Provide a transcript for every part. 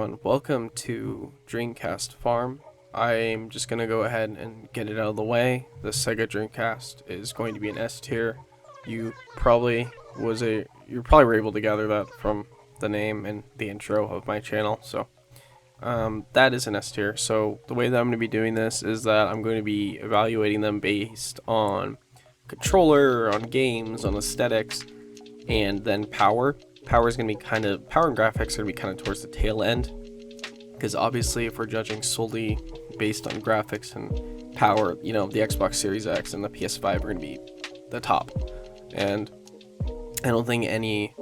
everyone, welcome to Dreamcast Farm. I'm just going to go ahead and get it out of the way. The Sega Dreamcast is going to be an S tier. You probably were able to gather that from the name and the intro of my channel, so that is an S tier. So the way that I'm going to be doing this is that I'm going to be evaluating them based on controller, on games, on aesthetics, and then power. Power and graphics are going to be kind of towards the tail end, because obviously if we're judging solely based on graphics and power, the Xbox Series X and the PS5 are going to be the top. And I don't think any,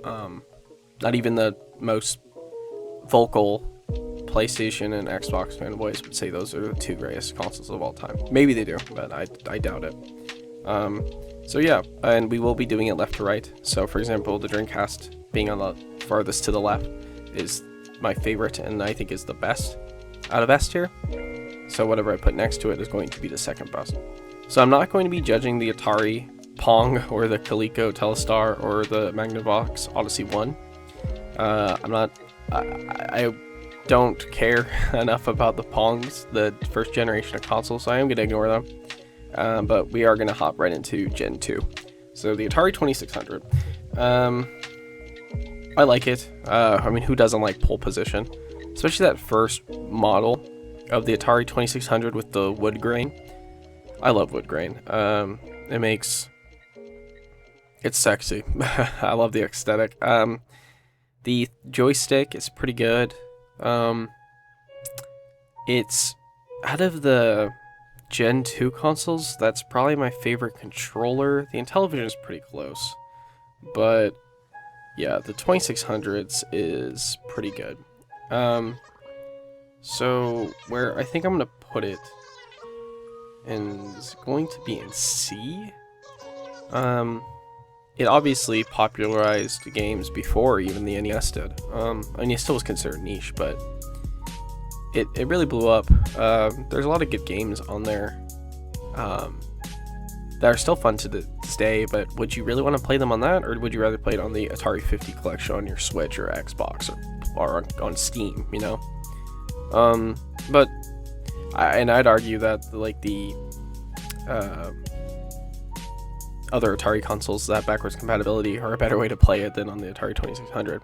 not even the most vocal PlayStation and Xbox fanboys would say those are the two greatest consoles of all time. Maybe they do, but I doubt it. So yeah, and we will be doing it left to right. So for example, the Dreamcast being on the farthest to the left is my favorite and I think is the best out of S tier. So whatever I put next to it is going to be the second best. So I'm not going to be judging the Atari Pong or the Coleco Telstar or the Magnavox Odyssey 1. I don't care enough about the Pongs, the first generation of consoles, so I am going to ignore them. But we are going to hop right into Gen 2. So the Atari 2600. I like it. I mean, who doesn't like pole position? Especially that first model of the Atari 2600 with the wood grain. I love wood grain. It's sexy. I love the aesthetic. The joystick is pretty good. It's out of the Gen 2 consoles, that's probably my favorite controller. The Intellivision is pretty close, but yeah, the 2600s is pretty good. So where I think I'm gonna put it is going to be in C. It obviously popularized games before even the NES did. I mean, it still was considered niche, but it really blew up. There's a lot of good games on there that are still fun to this day, but would you really want to play them on that, or would you rather play it on the Atari 50 collection on your Switch or Xbox or on Steam, But I'd argue that the other Atari consoles, that backwards compatibility are a better way to play it than on the Atari 2600.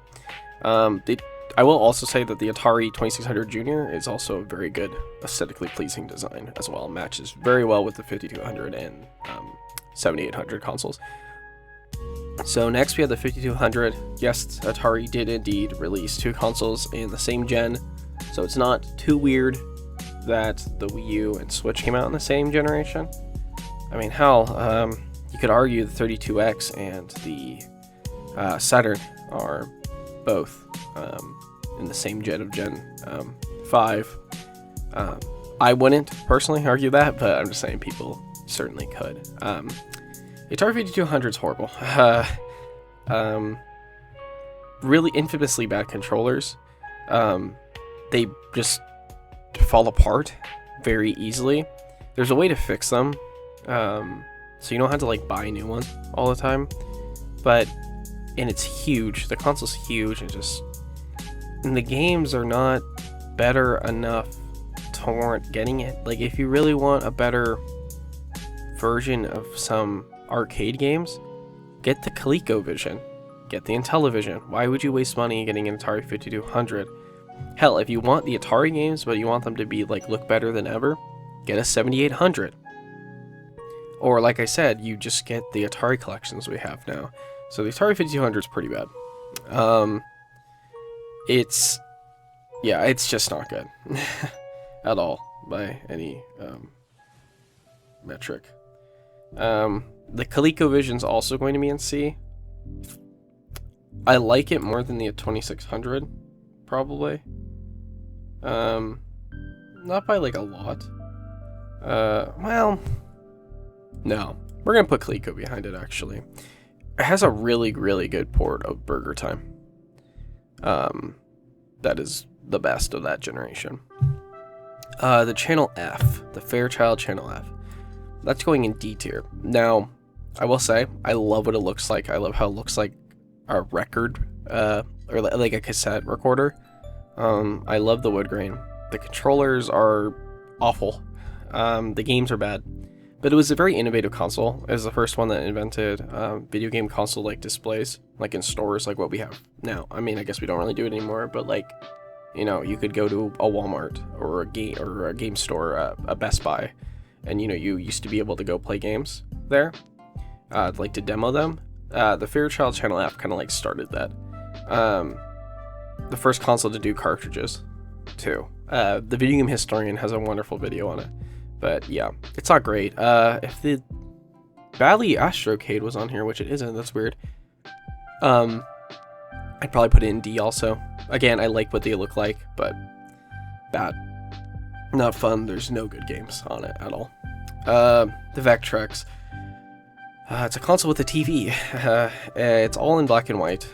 I will also say that the Atari 2600 Junior is also a very good, aesthetically pleasing design as well. Matches very well with the 5200 and 7800 consoles. So next we have the 5200. Yes, Atari did indeed release two consoles in the same gen, so it's not too weird that the Wii U and Switch came out in the same generation. I mean, hell, you could argue the 32X and the Saturn are both in the same gen of Gen 5. I wouldn't personally argue that, but I'm just saying people certainly could. The Atari 5200 is horrible. Really infamously bad controllers. They just fall apart very easily. There's a way to fix them, so you don't have to buy new ones all the time. And it's huge. The console's huge, and the games are not better enough to warrant getting it. If you really want a better version of some arcade games, get the ColecoVision, get the Intellivision. Why would you waste money getting an Atari 5200? Hell, if you want the Atari games, but you want them to be look better than ever, get a 7800. Or like I said, you just get the Atari collections we have now. So the Atari 5200 is pretty bad. It's just not good at all by any metric. The ColecoVision's also going to be in C. I like it more than the 2600, probably. Not by a lot. Well, no. We're gonna put Coleco behind it, actually. It has a really, really good port of Burger Time. That is the best of that generation. The Channel F, the Fairchild Channel F, that's going in D tier. Now, I will say, I love what it looks like. I love how it looks like a record, or like a cassette recorder. I love the wood grain. The controllers are awful. The games are bad. But it was a very innovative console. It was the first one that invented video game console like displays, like in stores, like what we have now. I mean, I guess we don't really do it anymore, but like, you know, you could go to a Walmart or a game store, a Best Buy, and you know, you used to be able to go play games there, like to demo them. The Fairchild Channel F kind of like started that. The first console to do cartridges, too. The Video Game Historian has a wonderful video on it. But yeah, it's not great. If the Bally Astrocade was on here, which it isn't, that's weird. I'd probably put it in D also. Again, I like what they look like, but bad. Not fun. There's no good games on it at all. The Vectrex. It's a console with a TV. It's all in black and white.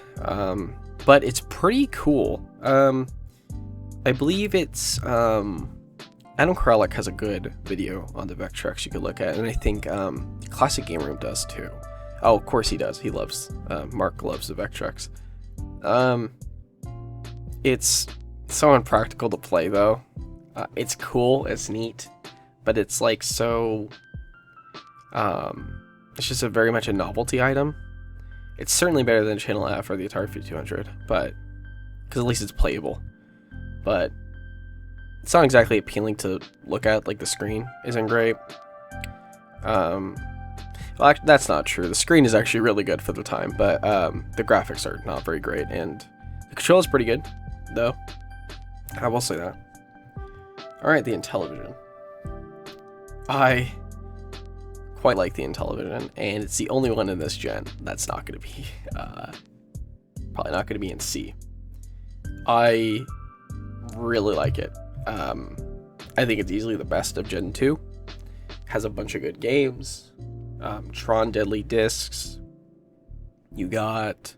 But it's pretty cool. I believe it's Adam Kralik has a good video on the Vectrex you could look at, and I think Classic Game Room does too. Oh, of course he does. He loves Mark loves the Vectrex. It's so impractical to play though. It's cool, it's neat, but it's like so. It's just a very much a novelty item. It's certainly better than Channel F or the Atari 5200, but because at least it's playable. But it's not exactly appealing to look at. Like the screen isn't great. Well, actually, that's not true. The screen is actually really good for the time, but the graphics are not very great, and the control is pretty good, though. I will say that. All right, the Intellivision. I quite like the Intellivision, and it's the only one in this gen that's not going to be probably not going to be in C. I really like it. I think it's easily the best of Gen 2. Has a bunch of good games. Tron Deadly Discs. You got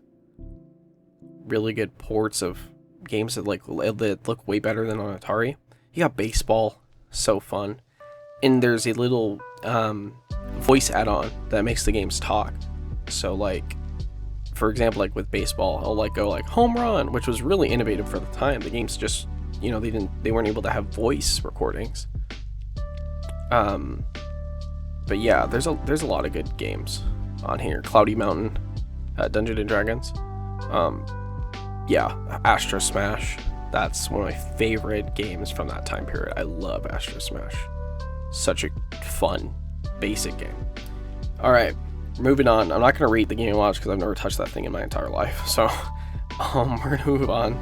really good ports of games that look way better than on Atari. You got baseball, so fun. And there's a little voice add-on that makes the games talk. So like, for example, like with baseball, I'll like go like home run, which was really innovative for the time. The games just, you know, they weren't able to have voice recordings. But yeah, there's a lot of good games on here. Cloudy Mountain, Dungeons and Dragons. Yeah, Astro Smash. That's one of my favorite games from that time period. I love Astro Smash. Such a fun, basic game. All right, moving on. I'm not gonna rate the Game & Watch because I've never touched that thing in my entire life. So, we're gonna move on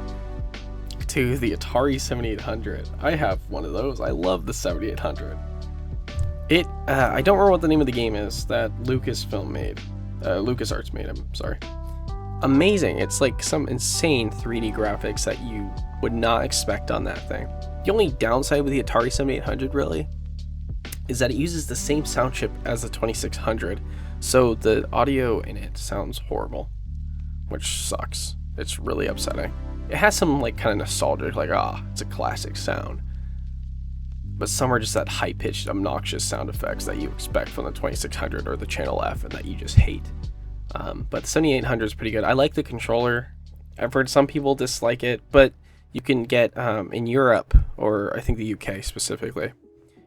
to the Atari 7800. I have one of those. I love the 7800. I don't remember what the name of the game is that LucasArts made. I'm sorry. Amazing. It's like some insane 3D graphics that you would not expect on that thing. The only downside with the Atari 7800 really is that it uses the same sound chip as the 2600, so the audio in it sounds horrible, which sucks. It's really upsetting. It has some like kind of nostalgic, like it's a classic sound, but some are just that high-pitched, obnoxious sound effects that you expect from the 2600 or the Channel F and that you just hate. But the 7800 is pretty good. I like the controller. I've heard some people dislike it, but you can get in Europe, or I think the UK specifically,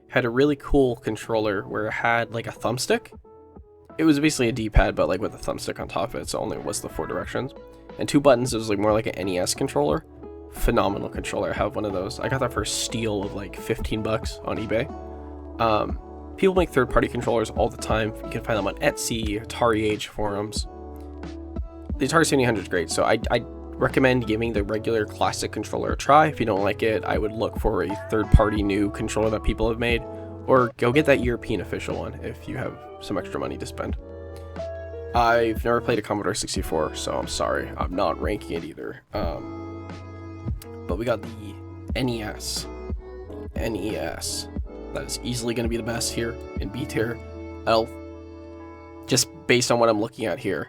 had a really cool controller where it had like a thumbstick. It was basically a D-pad, but like with a thumbstick on top of it, so only was the 4 directions. And 2 buttons. It was like more like an NES controller. Phenomenal controller. I have one of those. I got that for a steal of like 15 bucks on eBay. People make third-party controllers all the time. You can find them on Etsy, Atari Age forums. The Atari 7800 is great, so I recommend giving the regular classic controller a try. If you don't like it, I would look for a third-party new controller that people have made, or go get that European official one if you have some extra money to spend. I've never played a Commodore 64, so I'm sorry. I'm not ranking it either. But we got the NES. The NES. That is easily going to be the best here in B tier. Just based on what I'm looking at here.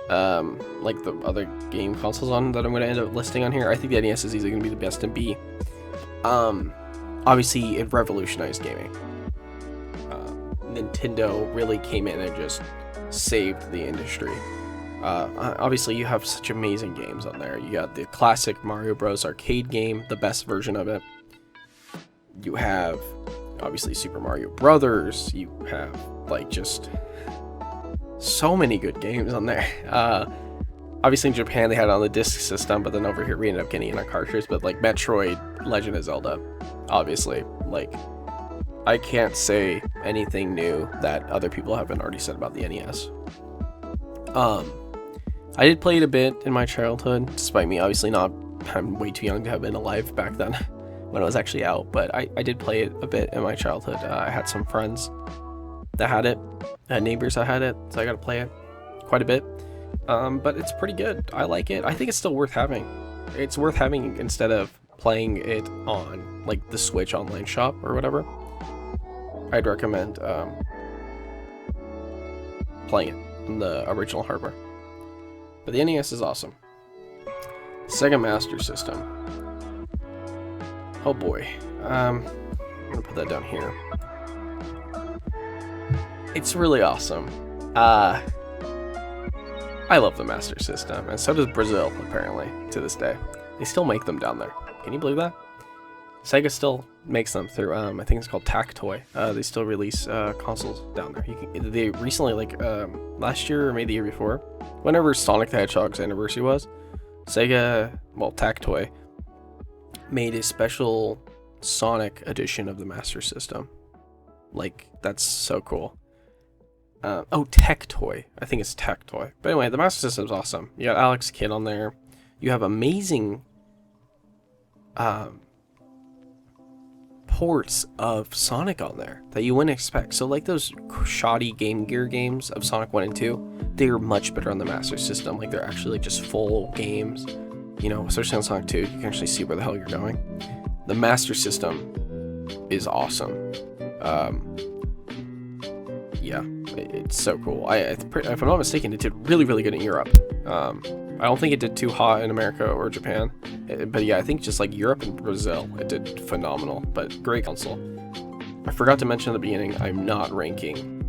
Like the other game consoles that I'm going to end up listing on here, I think the NES is easily going to be the best in B. Obviously, it revolutionized gaming. Nintendo really came in and just saved the industry. Obviously, you have such amazing games on there. You got the classic Mario Bros. Arcade game, the best version of it. You have, obviously, Super Mario Brothers. You have, like, just so many good games on there. Obviously, in Japan, they had it on the disc system, but then over here, we ended up getting it on cartridge. But, like, Metroid, Legend of Zelda, obviously, like, I can't say anything new that other people haven't already said about the NES. I did play it a bit in my childhood, despite me obviously not, I'm way too young to have been alive back then when it was actually out, but I did play it a bit in my childhood. I had some friends that had it, neighbors that had it, so I got to play it quite a bit. But it's pretty good. I like it. I think it's still worth having. It's worth having instead of playing it on like the Switch online shop or whatever. I'd recommend playing it on the original hardware. But the NES is awesome. Sega Master System. Oh boy. I'm gonna put that down here. It's really awesome. I love the Master System, and so does Brazil, apparently, to this day. They still make them down there. Can you believe that? Sega still makes them through, I think it's called Tactoy. They still release consoles down there. They recently, like, last year or maybe the year before, whenever Sonic the Hedgehog's anniversary was, Sega, well, Tactoy, made a special Sonic edition of the Master System. Like, that's so cool. Tectoy. I think it's Tectoy. But anyway, the Master System's awesome. You got Alex Kidd on there. You have amazing ports of Sonic on there that you wouldn't expect. So like those shoddy Game Gear games of Sonic 1 and 2, they are much better on the Master System. Like they're actually like just full games. You know, especially on Sonic 2, you can actually see where the hell you're going. The Master System is awesome. Yeah, it's so cool. If I'm not mistaken, it did really, really good in Europe. I don't think it did too hot in America or Japan. But yeah, I think just like Europe and Brazil, it did phenomenal. But great console. I forgot to mention at the beginning, I'm not ranking.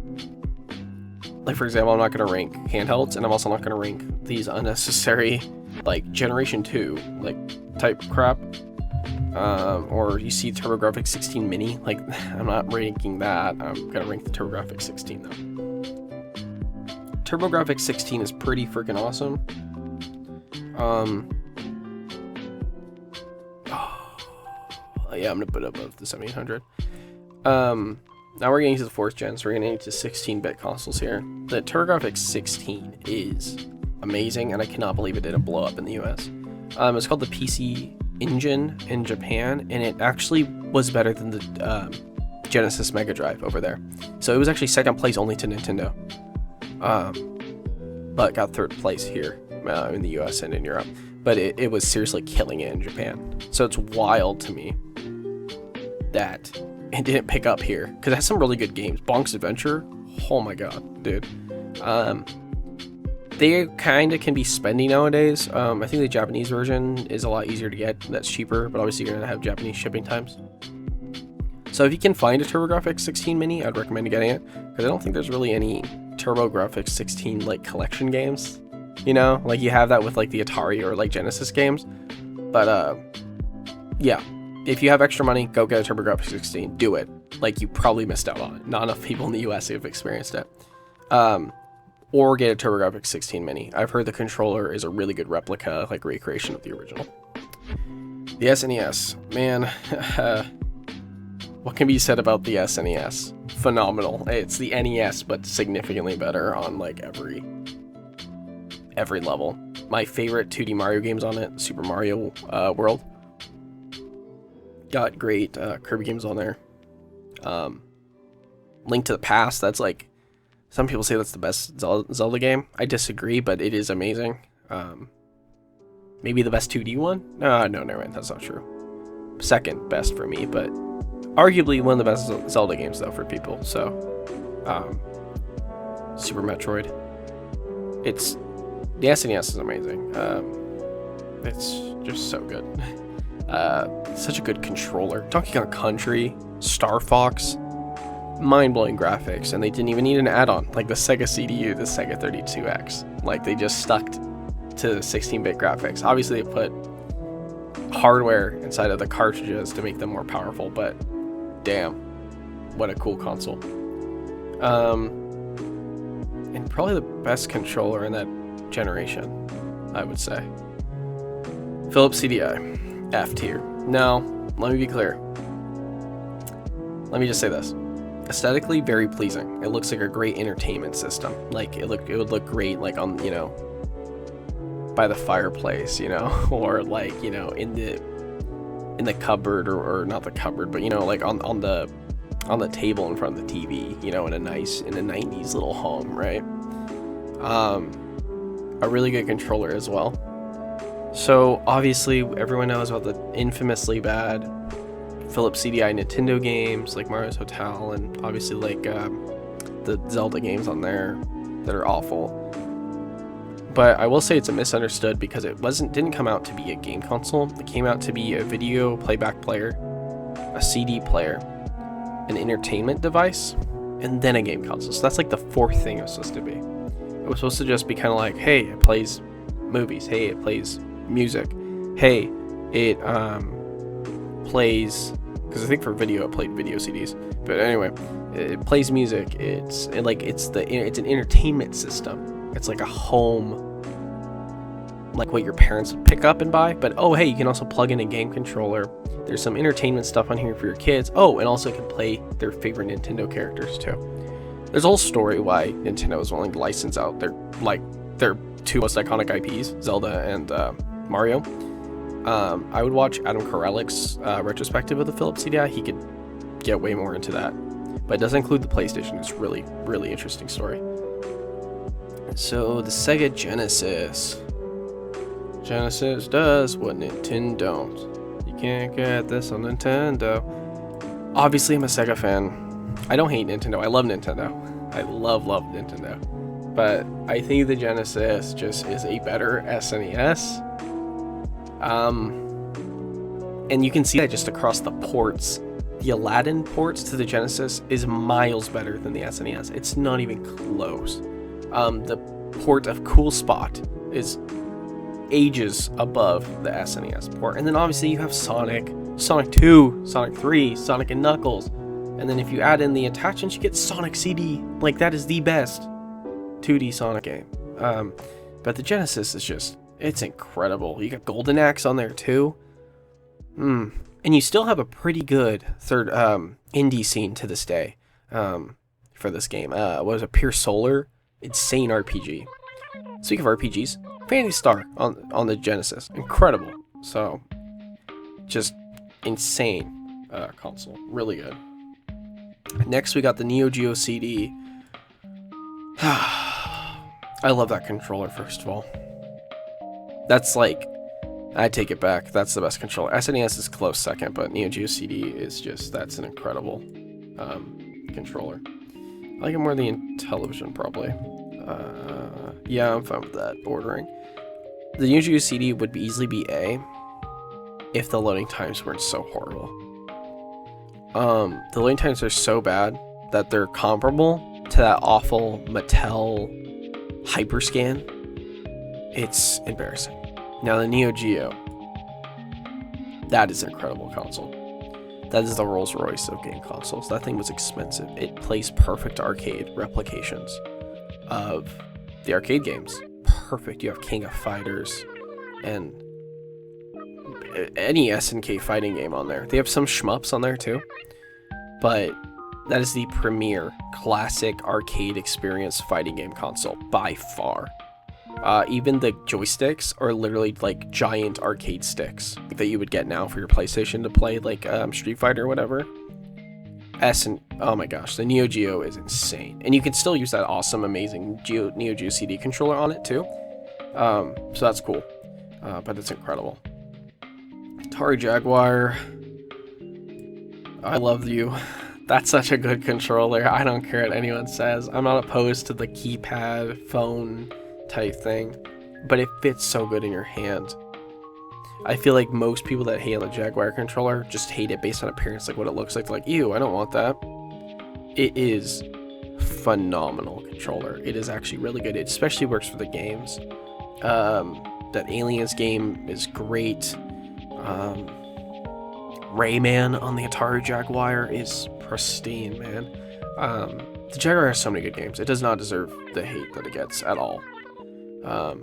Like, for example, I'm not going to rank handhelds, and I'm also not going to rank these unnecessary, like, Generation 2, like, type crap. Or you see TurboGrafx 16 Mini, like, I'm not ranking that. I'm going to rank the TurboGrafx 16, though. TurboGrafx 16 is pretty freaking awesome. Yeah, I'm going to put it above the 7800. Now we're getting to the 4th gen, so we're getting into 16-bit consoles here. The TurboGrafx 16 is amazing, and I cannot believe it didn't blow up in the US. It's called the PC Engine in Japan, and it actually was better than the Genesis Mega Drive over there. So it was actually second place only to Nintendo, but got 3rd place here in the US and in Europe. But it was seriously killing it in Japan. So it's wild to me that it didn't pick up here, because it has some really good games. Bonk's Adventure, oh my god, dude. They kind of can be spendy nowadays. I think the Japanese version is a lot easier to get. That's cheaper, but obviously you're going to have Japanese shipping times. So if you can find a TurboGrafx 16 Mini, I'd recommend getting it, because I don't think there's really any TurboGrafx 16 like collection games. You know, like you have that with like the Atari or like Genesis games. But yeah, if you have extra money, go get a TurboGrafx 16. Do it. Like, you probably missed out on it. Not enough people in the US have experienced it. Or get a TurboGrafx 16 Mini. I've heard the controller is a really good replica, like recreation of the original. The SNES, man, what can be said about the SNES? Phenomenal. It's the NES, but significantly better on like every level. My favorite 2D Mario games on it, Super Mario World. Got great Kirby games on there. Link to the Past, that's like, some people say that's the best Zelda game. I disagree, but it is amazing. Maybe the best 2D one? No, never mind, that's not true. Second best for me, but arguably one of the best Zelda games, though, for people. So, Super Metroid. The SNES is amazing. It's just so good. Such a good controller. Donkey Kong Country, Star Fox. mind-blowing graphics, and they didn't even need an add-on like the Sega CDU, the Sega 32X. Like, they just stuck to 16-bit graphics. Obviously, they put hardware inside of the cartridges to make them more powerful, but damn, what a cool console. And probably the best controller in that generation, I would say. Philips CDI, F tier. Now, let me be clear. Let me just say this. Aesthetically, very pleasing. It looks like a great entertainment system. Like, it would look great, like, on, you know, by the fireplace, you know, or like, you know, in the cupboard, or not the cupboard, but, you know, like on the table in front of the TV, you know, in a 90s little home, right? A really good controller as well. So obviously everyone knows about the infamously bad Philips CDI Nintendo games like Mario's Hotel, and obviously like the Zelda games on there that are awful. But I will say it's a misunderstood, because it didn't come out to be a game console. It came out to be a video playback player, a CD player, an entertainment device, and then a game console. So that's like the fourth thing it was supposed to be. It was supposed to just be kind of like, hey, it plays movies. Hey, it plays music. Hey, it plays, because I think for video it played video CDs. But anyway, it plays music. It's an entertainment system. It's like a home, like what your parents would pick up and buy. But oh, hey, you can also plug in a game controller. There's some entertainment stuff on here for your kids. Oh, and also can play their favorite Nintendo characters too. There's a whole story why Nintendo is willing to license out their two most iconic IPs, Zelda and Mario. I would watch Adam Karelek's retrospective of the Philips CDI. He could get way more into that, but it does include the PlayStation. It's really, really interesting story. So the Sega Genesis. Genesis does what Nintendo don't. You can't get this on Nintendo. Obviously, I'm a Sega fan. I don't hate Nintendo. I love Nintendo. I love Nintendo. But I think the Genesis just is a better SNES. And you can see that just across the ports. The Aladdin ports to the Genesis is miles better than the SNES. It's not even close. The port of Cool Spot is ages above the SNES port. And then obviously you have Sonic 2, Sonic 3, Sonic and Knuckles. And then if you add in the attachments, you get Sonic CD. Like, that is the best 2D Sonic game. But the Genesis is just, it's incredible. You got Golden Axe on there too. And you still have a pretty good third indie scene to this day for this game. What was it? Pure Solar? Insane RPG. Speaking of RPGs, Phantasy Star on the Genesis. Incredible. So, just insane console. Really good. Next, we got the Neo Geo CD. I love that controller, first of all. That's like, I take it back. That's the best controller. SNES is close second, but Neo Geo CD is just, that's an incredible controller. I like it more than the Intellivision, probably. Yeah, I'm fine with that ordering. The Neo Geo CD would easily be A if the loading times weren't so horrible. The loading times are so bad that they're comparable to that awful Mattel Hyperscan. It's embarrassing. Now the Neo Geo, that is an incredible console. That is the Rolls Royce of game consoles. That thing was expensive. It plays perfect arcade replications of the arcade games. Perfect. You have King of Fighters and any SNK fighting game on there. They have some shmups on there too, but that is the premier classic arcade experience fighting game console by far. Even the joysticks are literally like giant arcade sticks that you would get now for your PlayStation to play like Street Fighter or whatever. Oh my gosh, the Neo Geo is insane, and you can still use that awesome, amazing Neo Geo CD controller on it too. So that's cool, but it's incredible. Atari Jaguar, I love you. That's such a good controller. I don't care what anyone says. I'm not opposed to the keypad phone type thing, but it fits so good in your hand. I feel like most people that hate on the Jaguar controller just hate it based on appearance, like what it looks like. They're like, ew, I don't want that. it is phenomenal controller. It is actually really good. It especially works for the games. That Aliens game is great. Rayman on the Atari Jaguar is pristine, man. The Jaguar has so many good games. It does not deserve the hate that it gets at all. I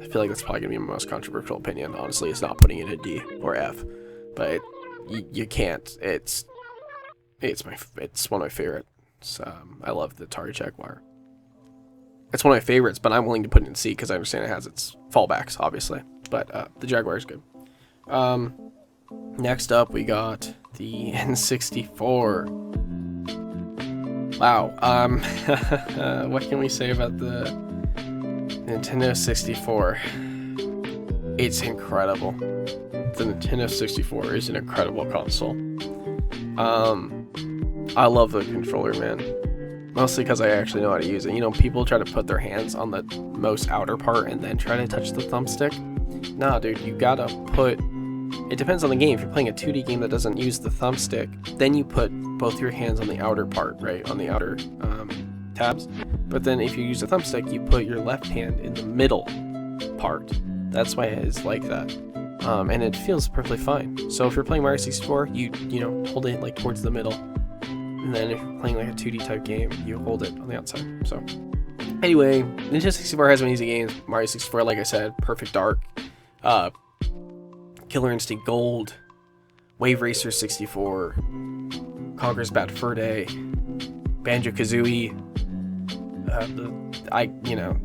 feel like that's probably gonna be my most controversial opinion. Honestly, it's not putting it in D or F, but you can't. It's one of my favorites. I love the Atari Jaguar. It's one of my favorites, but I'm willing to put it in C because I understand it has its fallbacks, obviously. But the Jaguar is good. Next up, we got the N64. Wow. What can we say about the Nintendo 64? It's incredible. The Nintendo 64 is an incredible console. I love the controller, man. Mostly because I actually know how to use it. You know, people try to put their hands on the most outer part and then try to touch the thumbstick. Nah, dude, you gotta put... It depends on the game. If you're playing a 2D game that doesn't use the thumbstick, then you put both your hands on the outer part, right? On the outer tabs. But then if you use the thumbstick, you put your left hand in the middle part. That's why it is like that. And it feels perfectly fine. So if you're playing Mario 64, you know, hold it like towards the middle. And then if you're playing like a 2D type game, you hold it on the outside. So anyway, Nintendo 64 has many easy games. Mario 64, like I said, Perfect Dark, Killer Instinct Gold, Wave Racer 64, Conker's Bad Fur Day, Banjo-Kazooie,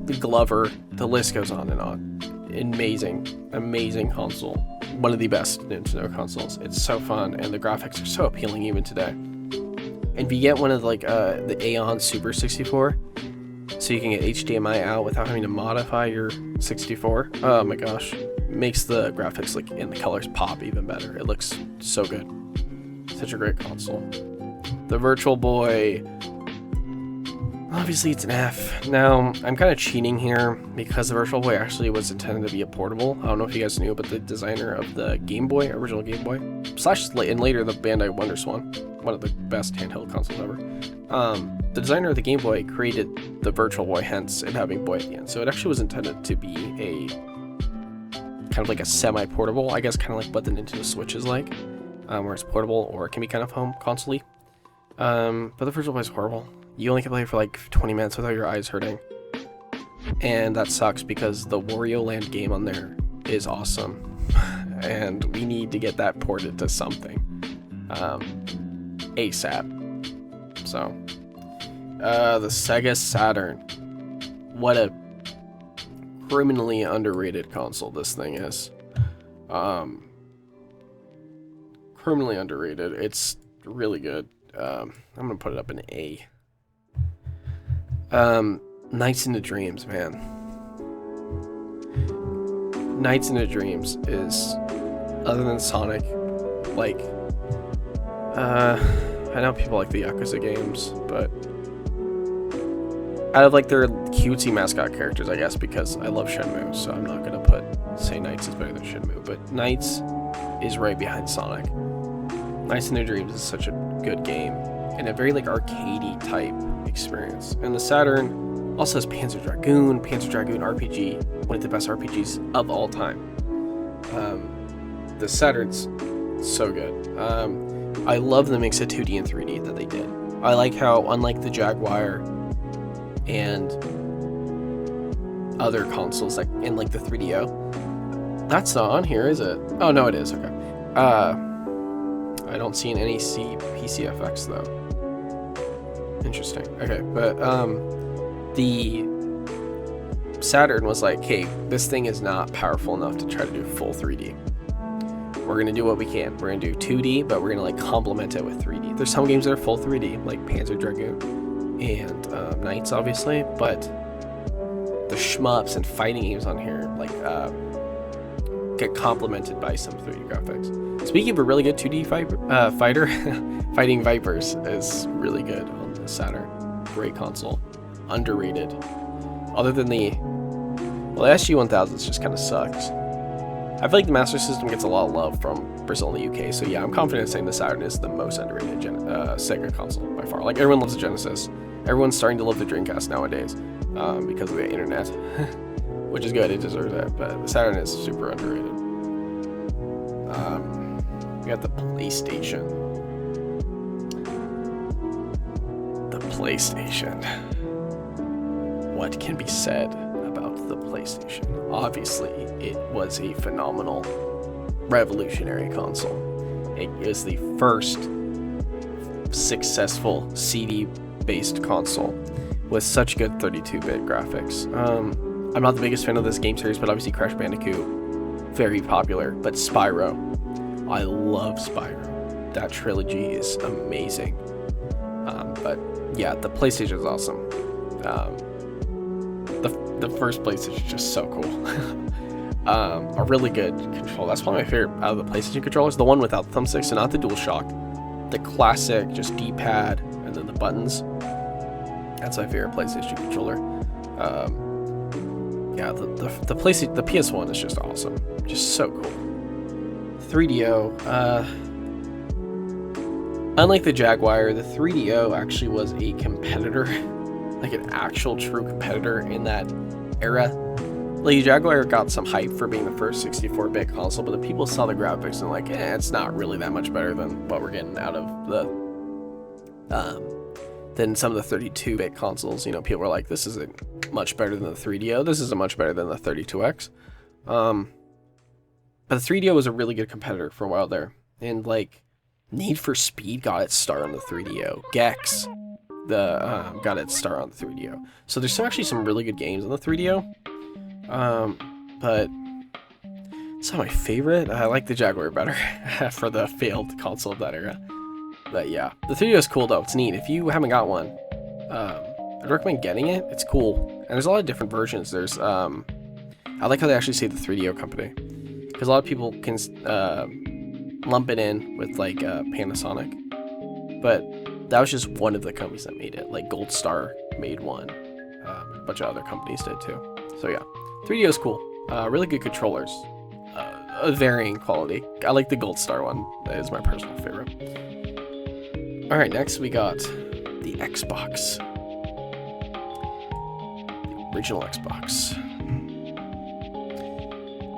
the Glover, the list goes on and on. Amazing console. One of the best Nintendo consoles. It's so fun, and the graphics are so appealing even today. And if you get one of the Aeon Super 64, so you can get HDMI out without having to modify your 64, oh my gosh, makes the graphics and the colors pop even better. It looks so good. Such a great console. The Virtual Boy, obviously it's an F. Now, I'm kind of cheating here because the Virtual Boy actually was intended to be a portable. I don't know if you guys knew, but the designer of the Game Boy, original Game Boy, and later the Bandai Wonder Swan, one of the best handheld consoles ever. The designer of the Game Boy created the Virtual Boy, hence it having boy at the end. So it actually was intended to be a kind of like a semi-portable, I guess, kind of like what the Nintendo Switch is like, where it's portable or it can be kind of home console-y. But the Virtual Boy is horrible. You only can play it for like 20 minutes without your eyes hurting. And that sucks because the Wario Land game on there is awesome. And we need to get that ported to something. ASAP. So, the Sega Saturn. What a criminally underrated console this thing is. Criminally underrated. It's really good. I'm gonna put it up in A. Nights into Dreams, man. Nights into Dreams is, other than Sonic, like, I know people like the Yakuza games, but out of like their cutesy mascot characters, I guess, because I love Shenmue, so I'm not gonna say Nights is better than Shenmue, but Nights is right behind Sonic. Nights into Dreams is such a good game, and a very like arcadey type experience. And the Saturn also has Panzer Dragoon RPG, one of the best RPGs of all time. The Saturn's so good. I love the mix of 2D and 3D that they did. I like how, unlike the Jaguar and other consoles like in like the 3DO, that's not on here, is it? Oh no, it is. Okay. I don't see an NEC PCFX though. Interesting. Okay, but the Saturn was like, hey, this thing is not powerful enough to try to do full 3D. We're gonna do what we can. We're gonna do 2D, but we're gonna like complement it with 3D. There's some games that are full 3D, like Panzer Dragoon and Knights, obviously, but the shmups and fighting games on here like get complemented by some 3D graphics. Speaking of a really good 2D fighter, Fighting Vipers is really good on the Saturn. Great console, underrated. Other than the SG-1000 just kind of sucks. I feel like the Master System gets a lot of love from Brazil and the UK. So yeah, I'm confident in saying the Saturn is the most underrated Sega console by far. Like, everyone loves the Genesis. Everyone's starting to love the Dreamcast nowadays because of the internet, which is good. It deserves it. But the Saturn is super underrated. We got the PlayStation. The PlayStation. What can be said about the PlayStation? Obviously, it was a phenomenal, revolutionary console. It is the first successful CD-based console with such good 32-bit graphics. I'm not the biggest fan of this game series, but obviously Crash Bandicoot, very popular. But Spyro, I love Spyro. That trilogy is amazing. But yeah, the PlayStation is awesome. The first PlayStation is just so cool. A really good control. That's probably my favorite out of the PlayStation controllers. The one without the thumbsticks, so not the DualShock. The classic, just D-pad and then the buttons. That's my favorite PlayStation controller. Yeah, the PlayStation, the PS1 is just awesome. Just so cool. 3DO. Unlike the Jaguar, the 3DO actually was a competitor, like an actual true competitor in that era. Like, Jaguar got some hype for being the first 64-bit console, but the people saw the graphics and like, it's not really that much better than what we're getting out of than some of the 32-bit consoles. You know, people were like, this isn't much better than the 3DO. This isn't much better than the 32X. But the 3DO was a really good competitor for a while there, and like, Need for Speed got its start on the 3DO. Gex got its start on the 3DO. So there's actually some really good games on the 3DO. But it's not my favorite. I like the Jaguar better for the failed console of that era. But yeah, the 3DO is cool though. It's neat. If you haven't got one, I'd recommend getting it. It's cool. And there's a lot of different versions. There's, I like how they actually say the 3DO company, because a lot of people can lump it in with like Panasonic, but that was just one of the companies that made it. Like Gold Star made one. A bunch of other companies did too. So yeah, 3DO is cool. Really good controllers. Varying quality. I like the Gold Star one. That is my personal favorite. Alright, next we got the Xbox. The original Xbox.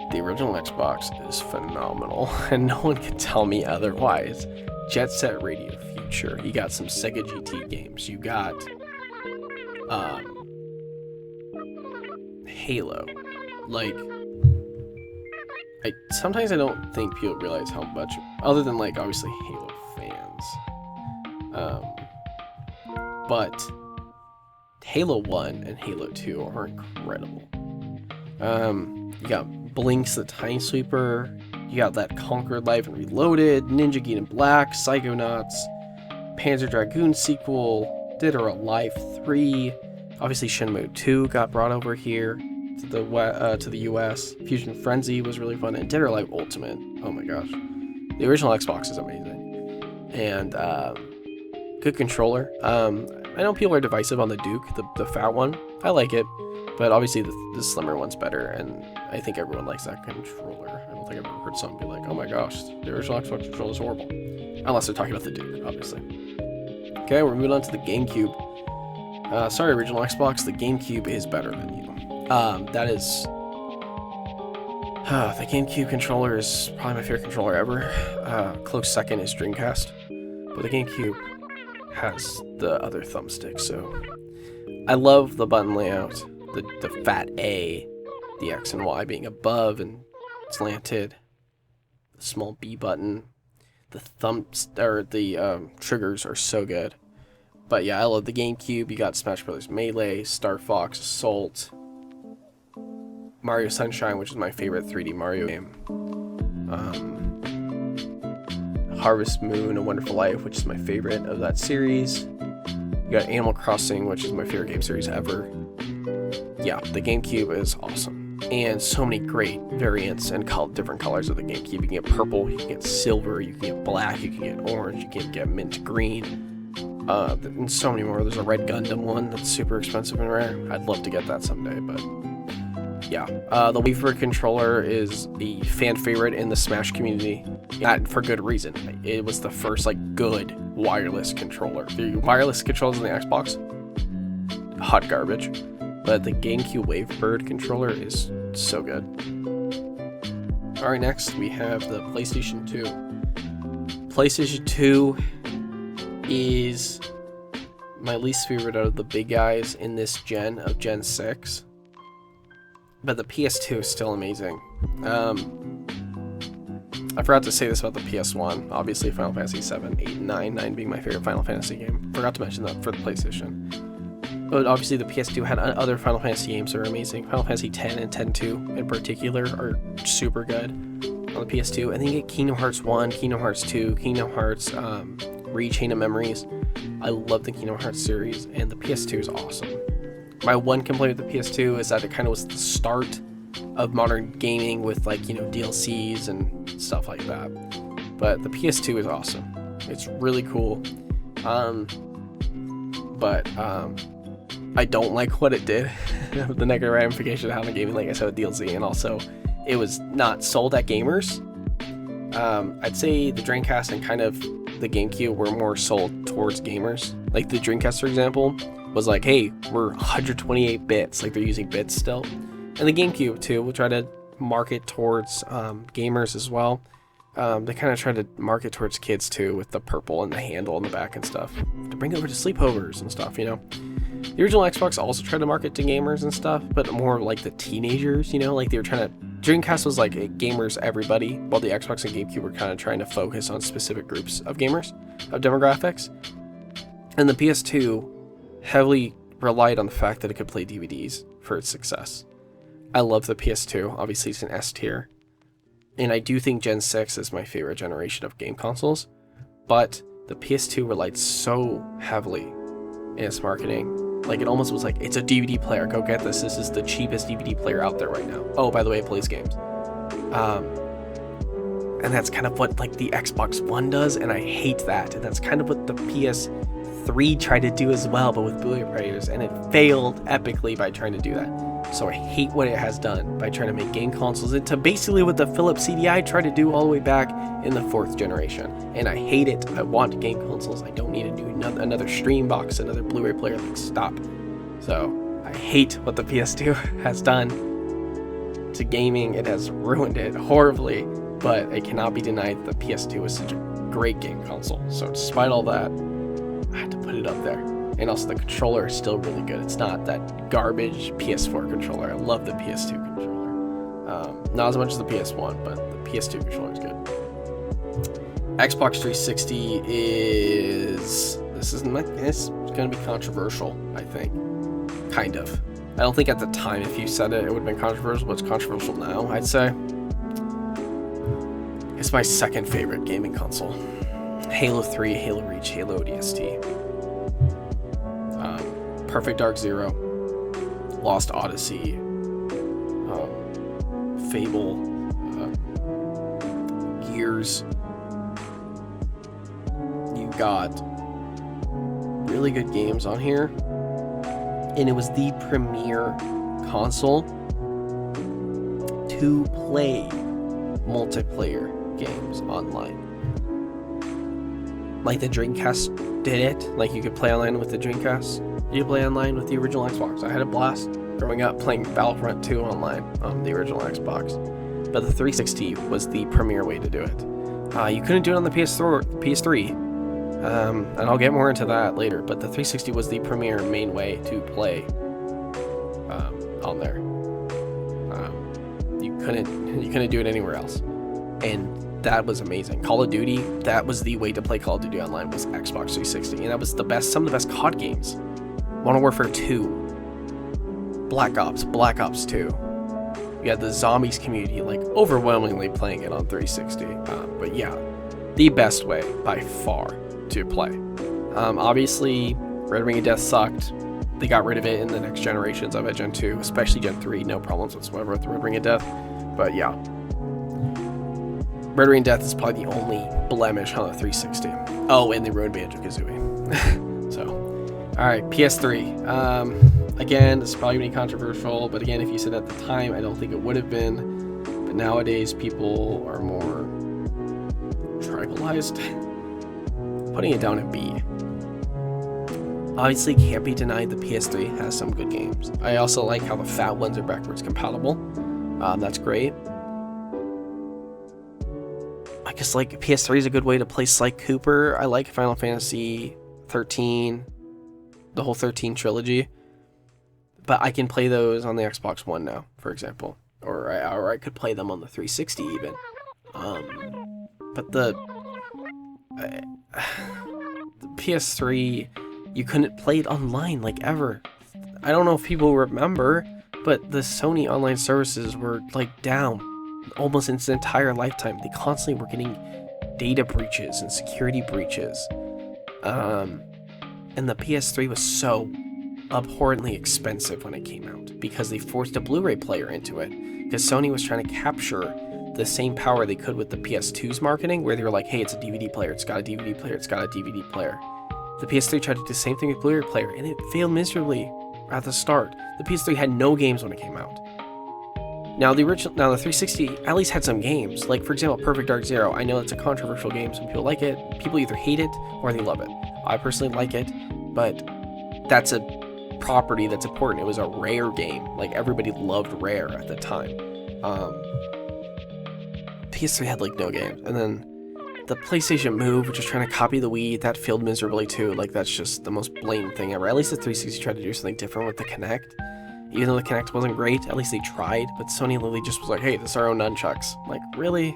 The original Xbox is phenomenal, and no one can tell me otherwise. Jet Set Radio Future. You got some Sega GT games. You got Halo. Like, sometimes I don't think people realize how much, other than like obviously Halo fans, but Halo 1 and Halo 2 are incredible. You got Blinks the Time Sweeper, you got that Conquer Live and Reloaded, Ninja Gaiden Black, Psychonauts, Panzer Dragoon sequel, Dead or Alive 3, obviously Shenmue 2 got brought over here to the US. Fusion Frenzy was really fun, and Dead or Alive Ultimate. Oh my gosh, the original Xbox is amazing, and good controller. I know people are divisive on the Duke, the fat one. I like it, but obviously the slimmer one's better, and I think everyone likes that controller. I don't think I've ever heard someone be like, oh my gosh, the original Xbox controller is horrible, unless they're talking about the Duke, obviously. Okay, we're moving on to the GameCube. Sorry, original Xbox, the GameCube is better than you. That is... the GameCube controller is probably my favorite controller ever. Close second is Dreamcast. But the GameCube has the other thumbstick, so... I love the button layout. The fat A, the X and Y being above and slanted. The small B button. The triggers are so good. But yeah, I love the GameCube. You got Smash Bros. Melee, Star Fox, Assault, Mario Sunshine, which is my favorite 3D Mario game. Harvest Moon, A Wonderful Life, which is my favorite of that series. You got Animal Crossing, which is my favorite game series ever. Yeah, the GameCube is awesome. And so many great variants and different colors of the GameCube. You can get purple, you can get silver, you can get black, you can get orange, you can get mint green. And so many more. There's a Red Gundam one that's super expensive and rare. I'd love to get that someday, but yeah, the Waver controller is a fan favorite in the Smash community, not for good reason. It was the first like good wireless controller. The wireless controllers on the Xbox, hot garbage, but the GameCube Wavebird controller is so good. All right, next we have the PlayStation 2. PlayStation 2 is my least favorite out of the big guys in this gen of Gen 6. But the PS2 is still amazing. I forgot to say this about the PS1. Obviously, Final Fantasy 7, 8, and 9. 9 being my favorite Final Fantasy game. Forgot to mention that for the PlayStation. But obviously, the PS2 had other Final Fantasy games that are amazing. Final Fantasy 10 and 10-2 in particular are super good on the PS2. And then you get Kingdom Hearts 1, Kingdom Hearts 2, Kingdom Hearts Chain of Memories. I love the Kingdom Hearts series, and the PS2 is awesome. My one complaint with the PS2 is that it kind of was the start of modern gaming with like, you know, DLCs and stuff like that. But the PS2 is awesome. It's really cool. But I don't like what it did. The negative ramification of having gaming, like I said, with DLC, and also it was not sold at gamers. I'd say the Dreamcast and kind of the GameCube were more sold towards gamers. Like the Dreamcast, for example, was like, hey, we're 128 bits, like they're using bits still. And the GameCube too will try to market towards gamers as well. They kind of try to market towards kids too, with the purple and the handle on the back and stuff, to bring over to sleepovers and stuff, you know. The original Xbox also tried to market to gamers and stuff, but more like the teenagers, you know, like they were trying to, Dreamcast was like gamers everybody, while the Xbox and GameCube were kind of trying to focus on specific groups of gamers, of demographics. And the PS2 heavily relied on the fact that it could play DVDs for its success. I love the PS2, obviously it's an S tier, and I do think Gen 6 is my favorite generation of game consoles, but the PS2 relied so heavily in its marketing. Like, it almost was like, it's a DVD player, go get this is the cheapest DVD player out there right now. Oh, by the way, it plays games. And that's kind of what like the Xbox One does, and I hate that. And that's kind of what the PS3 tried to do as well, but with Blu-ray players, and it failed epically by trying to do that. So I hate what it has done by trying to make game consoles into basically what the Philips CDI tried to do all the way back in the 4th generation. And I hate it. I want game consoles. I don't need to do another stream box, another Blu-ray player. Like, stop. So I hate what the PS2 has done to gaming. It has ruined it horribly, but it cannot be denied that the PS2 is such a great game console. So despite all that, I had to put it up there. And also the controller is still really good. It's not that garbage PS4 controller. I love the PS2 controller. Not as much as the PS1, but the PS2 controller is good. Xbox 360 is... it's going to be controversial, I think. Kind of. I don't think at the time if you said it, it would have been controversial, but it's controversial now, I'd say. It's my second favorite gaming console. Halo 3, Halo Reach, Halo ODST. Perfect Dark Zero, Lost Odyssey, Fable, Gears. You got really good games on here, and it was the premier console to play multiplayer games online. Like the Dreamcast did it, like you could play online with the Dreamcast. You could play online with the original Xbox. I had a blast growing up playing Battlefront 2 online on the original Xbox. But the 360 was the premier way to do it. You couldn't do it on the PS3, and I'll get more into that later, but the 360 was the premier main way to play on there. You couldn't do it anywhere else. And that was amazing. Call of Duty, that was the way to play Call of Duty online, was Xbox 360, and that was some of the best COD games. Modern Warfare 2, Black Ops 2. You had the zombies community like overwhelmingly playing it on 360. But yeah, the best way by far to play. Obviously, Red Ring of Death sucked. They got rid of it in the next generations of it, Gen 2, especially Gen 3. No problems whatsoever with the Red Ring of Death. But yeah, Red Ring of Death is probably the only blemish on the 360. Oh, and they ruined Banjo-Kazooie. So, alright, PS3. Again, this is probably going to be controversial, but again, if you said at the time, I don't think it would have been. But nowadays, people are more tribalized. Putting it down at B. Obviously, can't be denied the PS3 has some good games. I also like how the fat ones are backwards compatible. That's great. I guess like PS3 is a good way to play Sly Cooper. I like Final Fantasy 13, the whole 13 trilogy. But I can play those on the Xbox One now, for example. Or I could play them on the 360 even. But the PS3, you couldn't play it online like ever. I don't know if people remember, but the Sony online services were like down almost its entire lifetime. They constantly were getting data breaches and security breaches. And the PS3 was so abhorrently expensive when it came out because they forced a Blu-ray player into it, because Sony was trying to capture the same power they could with the PS2's marketing, where they were like, hey, it's a DVD player, it's got a DVD player, it's got a DVD player. The PS3 tried to do the same thing with Blu-ray player, and it failed miserably at the start. The PS3 had no games when it came out. Now the 360 at least had some games, like for example Perfect Dark Zero. I know it's a controversial game, some people like it, people either hate it or they love it. I personally like it, but that's a property that's important. It was a Rare game, like everybody loved Rare at the time. PS3 had like no games, and then the PlayStation Move, which was trying to copy the Wii, that failed miserably too. Like that's just the most blatant thing ever. At least the 360 tried to do something different with the Kinect. Even though the Kinect wasn't great, at least they tried. But Sony literally just was like, hey, this is our own nunchucks. Like, really?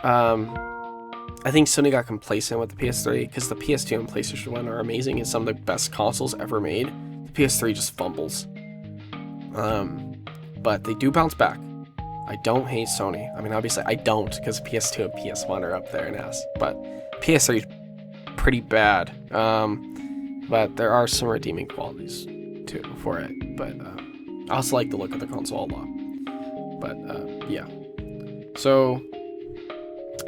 I think Sony got complacent with the PS3 because the PS2 and PlayStation 1 are amazing and some of the best consoles ever made. The PS3 just fumbles. But they do bounce back. I don't hate Sony. I mean, obviously, I don't because PS2 and PS1 are up there in S. But PS3 is pretty bad. But there are some redeeming qualities too for it. But I also like the look of the console a lot. But yeah. So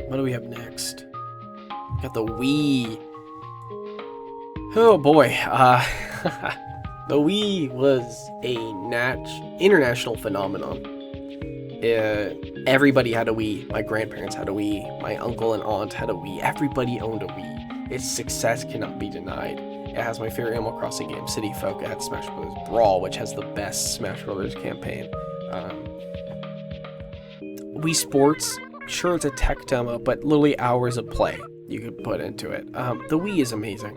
what do we have next? Got the Wii. Oh boy. The Wii was a international phenomenon. Everybody had a Wii. My grandparents had a Wii. My uncle and aunt had a Wii. Everybody owned a Wii. Its success cannot be denied. It has my favorite Animal Crossing game, City Folk. It had Smash Bros. Brawl, which has the best Smash Bros. Campaign. Wii Sports, sure it's a tech demo, but literally hours of play you could put into it. The Wii is amazing.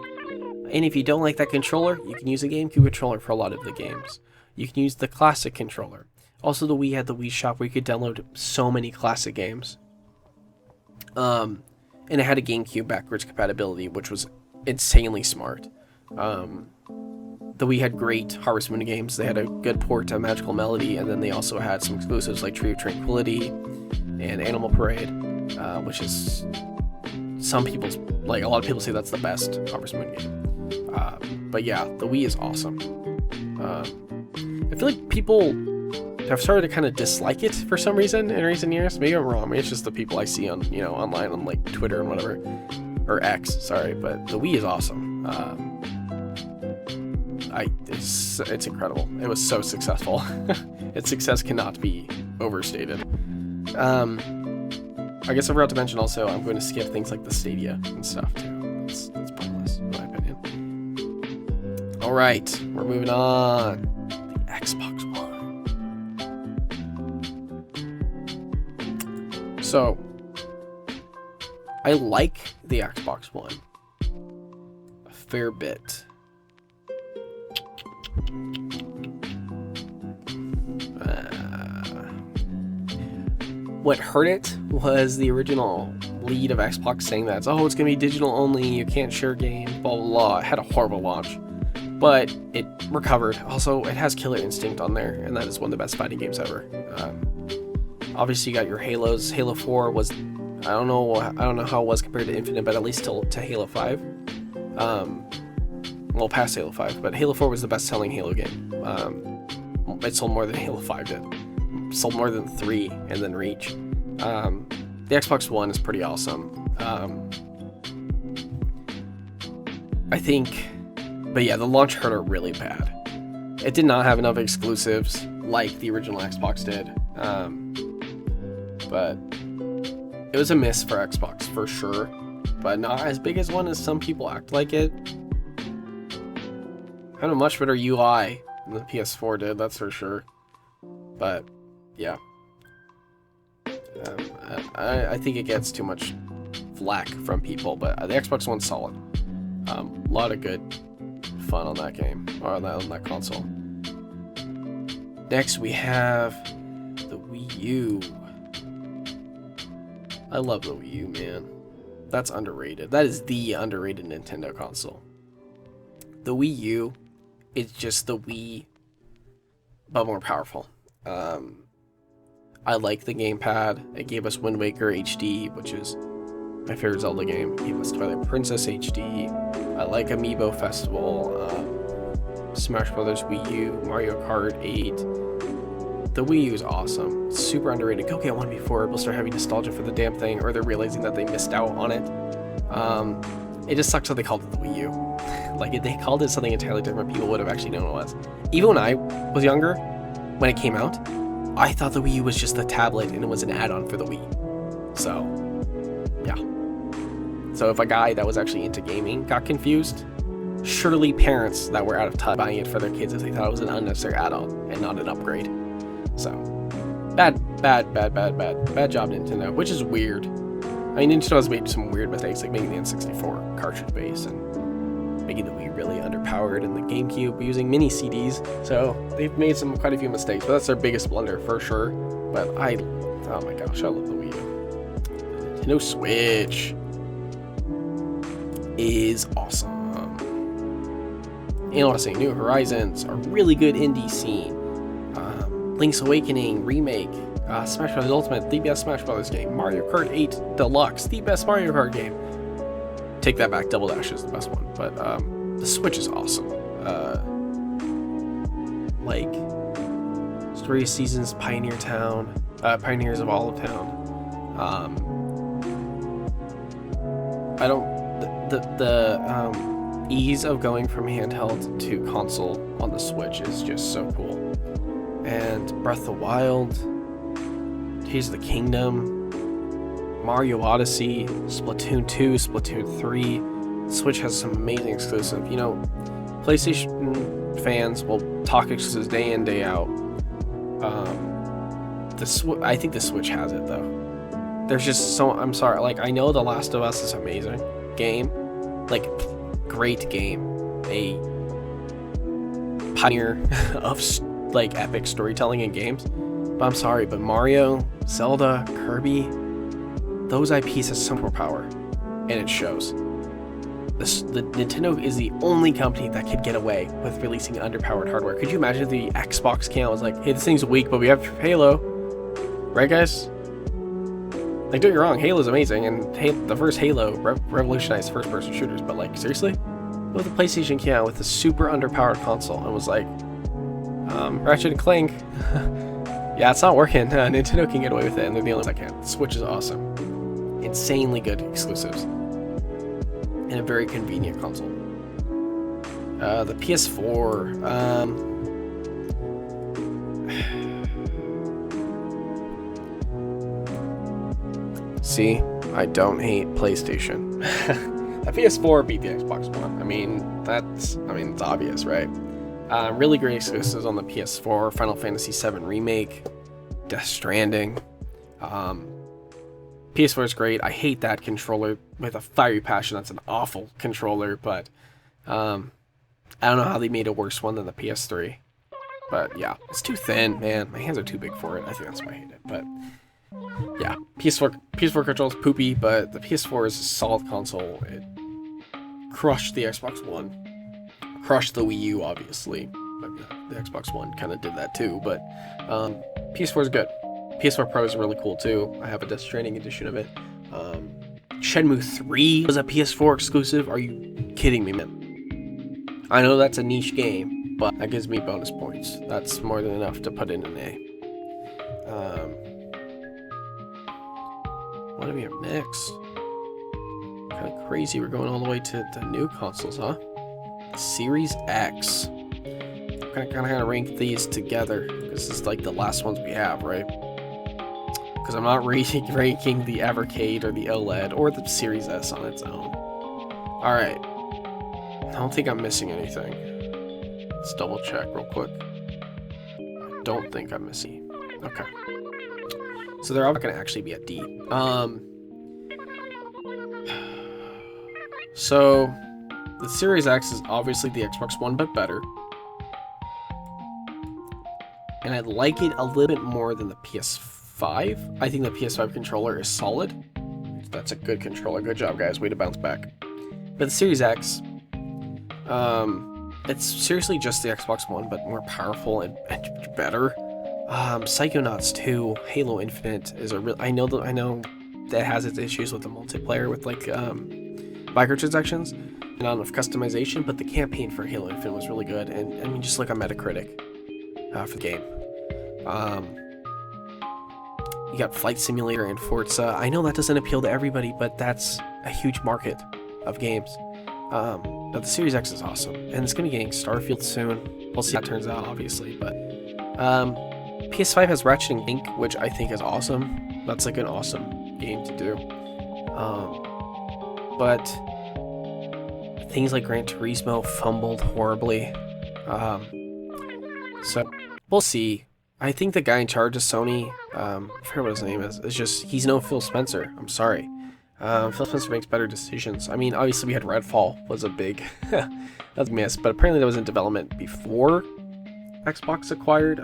And if you don't like that controller, you can use a GameCube controller for a lot of the games. You can use the classic controller. Also, the Wii had the Wii Shop where you could download so many classic games. And it had a GameCube backwards compatibility, which was insanely smart. The Wii had great Harvest Moon games. They had a good port to Magical Melody, and then they also had some exclusives like Tree of Tranquility and Animal Parade, which is a lot of people say that's the best Harvest Moon game. But yeah, the Wii is awesome. I feel like people have started to kind of dislike it for some reason in recent years. Maybe I'm wrong. Maybe it's just the people I see on, online on like Twitter and whatever, or X. Sorry, but the Wii is awesome. It's incredible. It was so successful. Its success cannot be overstated. I guess I forgot to mention also, I'm going to skip things like the Stadia and stuff too. That's pointless, in my opinion. All right, we're moving on. The Xbox One. So, I like the Xbox One a fair bit. What hurt it was the original lead of Xbox saying that, it's going to be digital only, you can't share games, blah, blah, blah. It had a horrible launch, but it recovered. Also, it has Killer Instinct on there, and that is one of the best fighting games ever. Obviously, you got your Halos. Halo 4 was, I don't know how it was compared to Infinite, but at least to Halo 5. Well, past Halo 5, but Halo 4 was the best-selling Halo game. It sold more than Halo 5 did. Sold more than 3 and then Reach. The Xbox One is pretty awesome. I think, but yeah, the launch hurt her really bad. It did not have enough exclusives like the original Xbox did. But it was a miss for Xbox for sure. But not as big as one as some people act like it. Had a much better UI than the PS4 did, that's for sure. But yeah. I think it gets too much flack from people, but the Xbox One's solid. A lot of good fun on that game, or on that console. Next we have the Wii U. I love the Wii U, man. That's underrated. That is the underrated Nintendo console. The Wii U is just the Wii, but more powerful. I like the gamepad. It gave us Wind Waker HD, which is my favorite Zelda game. It gave us Twilight Princess HD. I like Amiibo Festival, Smash Brothers Wii U, Mario Kart 8. The Wii U is awesome. It's super underrated. Go get one before people start having nostalgia for the damn thing, or they're realizing that they missed out on it. It just sucks that they called it the Wii U. Like, if they called it something entirely different, people would have actually known what it was. Even when I was younger, when it came out, I thought the Wii U was just the tablet and it was an add-on for the Wii. So, yeah. So if a guy that was actually into gaming got confused, surely parents that were out of touch buying it for their kids if they thought it was an unnecessary add-on and not an upgrade. So, bad job, Nintendo, which is weird. I mean, Nintendo has made some weird mistakes, like making the N64 cartridge base and making the Wii really underpowered, and the GameCube using mini CDs. So they've made quite a few mistakes, but that's their biggest blunder for sure. But oh my gosh, I love the Wii U. Nintendo Switch is awesome. Animal Crossing New Horizons, a really good indie scene. Link's Awakening remake, Smash Bros. Ultimate, the best Smash Bros. Game. Mario Kart 8 Deluxe, the best Mario Kart game. Take that back, Double Dash is the best one, but the Switch is awesome. Like Story of Seasons, Pioneer Town, Pioneers of Olive Town. I don't the ease of going from handheld to console on the Switch is just so cool. And Breath of the Wild, Tears of the Kingdom, Mario Odyssey, Splatoon 2, Splatoon 3. Switch has some amazing exclusive. You know, PlayStation fans will talk exclusives day in, day out. I think the Switch has it though. There's just so, I'm sorry, like, I know The Last of Us is amazing game, like, great game, a pioneer of like epic storytelling in games. But I'm sorry, but Mario, Zelda, Kirby, those IPs have some more power, and it shows. The Nintendo is the only company that could get away with releasing underpowered hardware. Could you imagine if the Xbox came out was like, hey, this thing's weak, but we have Halo, right, guys? Like, don't get me wrong, Halo's amazing, and the first Halo revolutionized first-person shooters. But like, seriously, what if the PlayStation came out with a super underpowered console and was like, Ratchet and Clank, yeah, it's not working. Nintendo can get away with it, and they're the only ones that can. The Switch is awesome. Insanely good exclusives. And a very convenient console. The PS4. See, I don't hate PlayStation. The PS4 beat the Xbox One. I mean, it's obvious, right? Really great exclusives on the PS4. Final Fantasy VII Remake, Death Stranding. PS4 is great. I hate that controller with a fiery passion. That's an awful controller, but I don't know how they made a worse one than the PS3. But yeah, it's too thin, man. My hands are too big for it. I think that's why I hate it. But yeah, PS4 controls poopy, but the PS4 is a solid console. It crushed the Xbox One. Crushed the Wii U, obviously, but the Xbox One kind of did that too. But PS4 is good. PS4 Pro is really cool too. I have a Death Stranding edition of it. Shenmue 3 was a PS4 exclusive. Are you kidding me, man? I know that's a niche game, but that gives me bonus points. That's more than enough to put in an A. What do we have next? Kind of crazy. We're going all the way to the new consoles, huh? Series X. gonna kind of rank these together because it's like the last ones we have, right? Because I'm not ranking the Evercade or the OLED or the Series S on its own. All right, I don't think I'm missing anything. Let's double check real quick. I don't think I'm missing. Okay, so they're all gonna actually be at D. So the Series X is obviously the Xbox One, but better. And I like it a little bit more than the PS5. I think the PS5 controller is solid. That's a good controller. Good job, guys. Way to bounce back. But the Series X, it's seriously just the Xbox One, but more powerful and better. Psychonauts 2, Halo Infinite is a real. I know that has its issues with the multiplayer with like microtransactions and not enough customization, but the campaign for Halo Infinite was really good. And I mean, just look on Metacritic for the game. You got Flight Simulator and Forza. I know that doesn't appeal to everybody, but that's a huge market of games. But the Series X is awesome, and it's gonna be getting Starfield soon. We'll see how that turns out, obviously. But PS5 has Ratchet & Clank, which I think is awesome. That's like an awesome game to do. But things like Gran Turismo fumbled horribly. So we'll see. I think the guy in charge of Sony, I forget what his name is. It's just, he's no Phil Spencer. I'm sorry. Phil Spencer makes better decisions. I mean, obviously we had Redfall was a big that's a miss, but apparently that was in development before Xbox acquired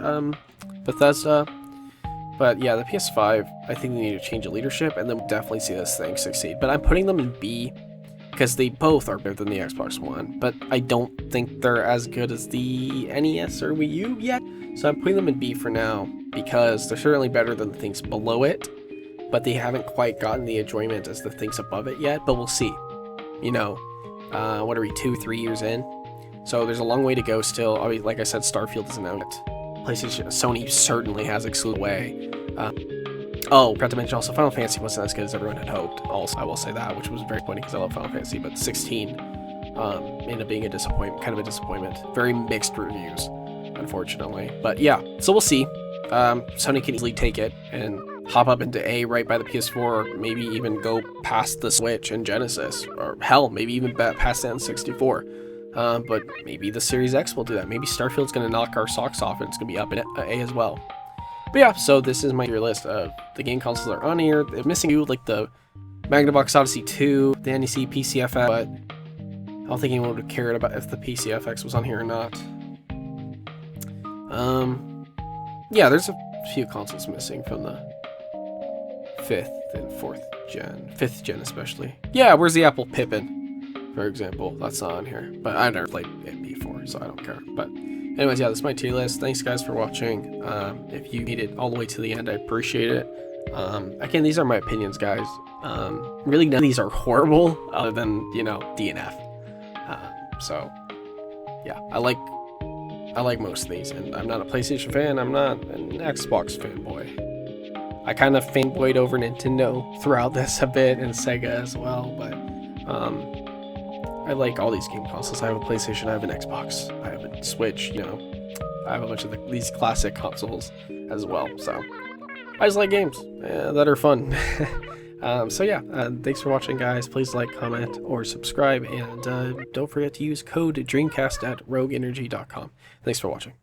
Bethesda. But yeah, the PS5, I think they need to change the leadership, and then we'll definitely see this thing succeed. But I'm putting them in B because they both are better than the Xbox One, but I don't think they're as good as the NES or Wii U yet. So I'm putting them in B for now because they're certainly better than the things below it, but they haven't quite gotten the enjoyment as the things above it yet, but we'll see. You know, what are we, 2-3 years in? So there's a long way to go still. I mean, like I said, Starfield isn't out yet. PlayStation, Sony certainly has exclusive way. Oh, forgot to mention also Final Fantasy wasn't as good as everyone had hoped. Also, I will say that, which was very funny because I love Final Fantasy, but 16 ended up being a disappointment, kind of a disappointment. Very mixed reviews, unfortunately. But yeah, so we'll see. Sony can easily take it and hop up into A right by the PS4, or maybe even go past the Switch and Genesis, or hell, maybe even past the N64. But maybe the Series X will do that. Maybe Starfield's going to knock our socks off and it's going to be up in A as well. But yeah, so this is my tier list of the game consoles that are on here. They're missing you like the Magnavox Odyssey 2, the NEC PCFX, but I don't think anyone would have cared about if the PCFX was on here or not. Yeah, there's a few consoles missing from the 5th and 4th gen, 5th gen especially. Yeah, where's the Apple Pippin, for example? That's not on here, but I never played it before, so I don't care. But anyways, yeah, that's my tier list. Thanks guys for watching. If you made it all the way to the end, I appreciate it. Again, these are my opinions, guys. Really none of these are horrible other than, you know, DNF. So yeah, I like most of these, and I'm not a PlayStation fan, I'm not an Xbox fanboy. I kind of fanboyed over Nintendo throughout this a bit, and Sega as well, but I like all these game consoles. I have a PlayStation, I have an Xbox, I have a Switch, you know, I have a bunch of these classic consoles as well, so I just like games that are fun. So yeah, thanks for watching guys. Please like, comment, or subscribe, and don't forget to use code DREAMCAST at rogueenergy.com. Thanks for watching.